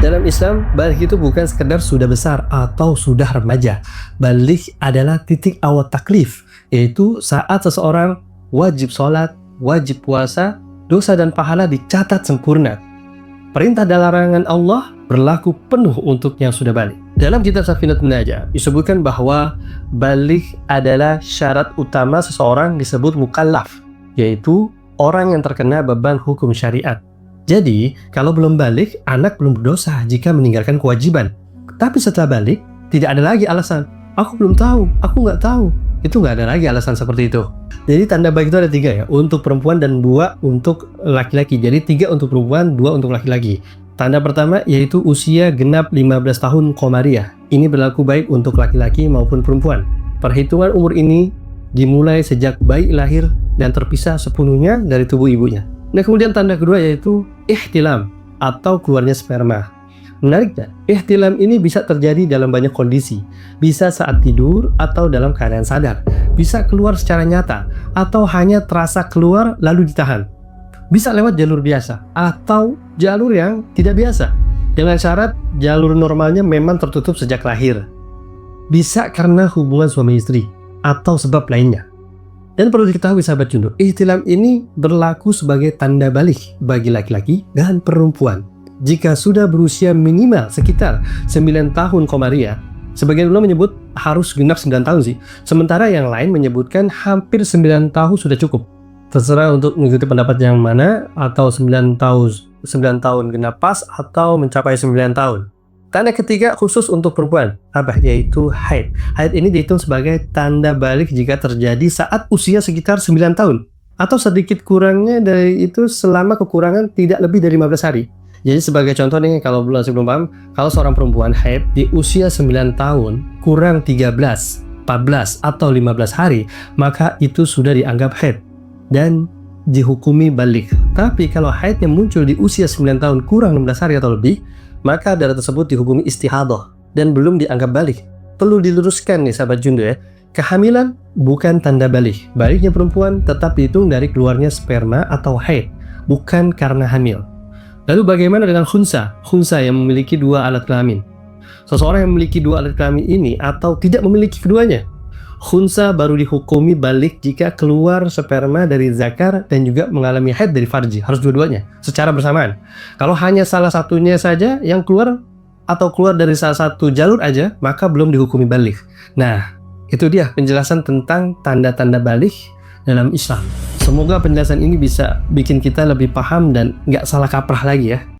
Dalam Islam, balik itu bukan sekedar sudah besar atau sudah remaja. Balik adalah titik awal taklif, yaitu saat seseorang wajib sholat, wajib puasa, dosa dan pahala dicatat sempurna. Perintah dan larangan Allah berlaku penuh untuk yang sudah balik. Dalam kitab Safinatun Najah disebutkan bahwa balik adalah syarat utama seseorang disebut mukallaf, yaitu orang yang terkena beban hukum syariat. Jadi, kalau belum balik, anak belum berdosa jika meninggalkan kewajiban. Tapi setelah balik, tidak ada lagi alasan. Aku belum tahu, aku nggak tahu. Itu nggak ada lagi alasan seperti itu. Jadi tanda balik itu ada 3 ya, untuk perempuan dan 2 untuk laki-laki. Jadi 3 untuk perempuan, 2 untuk laki-laki. Tanda pertama yaitu usia genap 15 tahun komariah. Ini berlaku baik untuk laki-laki maupun perempuan. Perhitungan umur ini dimulai sejak bayi lahir dan terpisah sepenuhnya dari tubuh ibunya. Nah, kemudian tanda kedua yaitu ihtilam atau keluarnya sperma. Menariknya, ihtilam ini bisa terjadi dalam banyak kondisi. Bisa saat tidur atau dalam keadaan sadar. Bisa keluar secara nyata atau hanya terasa keluar lalu ditahan. Bisa lewat jalur biasa atau jalur yang tidak biasa. Dengan syarat jalur normalnya memang tertutup sejak lahir. Bisa karena hubungan suami istri atau sebab lainnya. Dan perlu diketahui sahabat Jundur, ihtilam ini berlaku sebagai tanda balik bagi laki-laki dan perempuan. Jika sudah berusia minimal sekitar 9 tahun komariah, sebagian ulama menyebut harus genap 9 tahun sih. Sementara yang lain menyebutkan hampir 9 tahun sudah cukup. Terserah untuk mengikuti pendapat yang mana, atau 9 tahun genap pas atau mencapai 9 tahun. Tanda ketiga khusus untuk perempuan, yaitu haid. Haid ini dihitung sebagai tanda balik jika terjadi saat usia sekitar 9 tahun. Atau sedikit kurangnya dari itu selama kekurangan tidak lebih dari 15 hari. Jadi sebagai contoh nih, kalau belum paham, kalau seorang perempuan haid di usia 9 tahun kurang 13, 14, atau 15 hari, maka itu sudah dianggap haid dan dihukumi balik. Tapi kalau haidnya muncul di usia 9 tahun kurang 16 hari atau lebih, maka darah tersebut dihukumi istihadah dan belum dianggap balik. Perlu diluruskan nih sahabat Jundu ya, kehamilan bukan tanda balik. Baliknya perempuan tetap dihitung dari keluarnya sperma atau haid, bukan karena hamil. Lalu bagaimana dengan khunsa? Khunsa yang memiliki 2 alat kelamin. Seseorang yang memiliki 2 alat kelamin ini atau tidak memiliki keduanya, khunsa baru dihukumi balik jika keluar sperma dari zakar dan juga mengalami haid dari farji. Harus dua-duanya secara bersamaan. Kalau hanya salah satunya saja yang keluar atau keluar dari salah satu jalur aja, maka belum dihukumi balik. Nah, itu dia penjelasan tentang tanda-tanda balik dalam Islam. Semoga penjelasan ini bisa bikin kita lebih paham dan nggak salah kaprah lagi ya.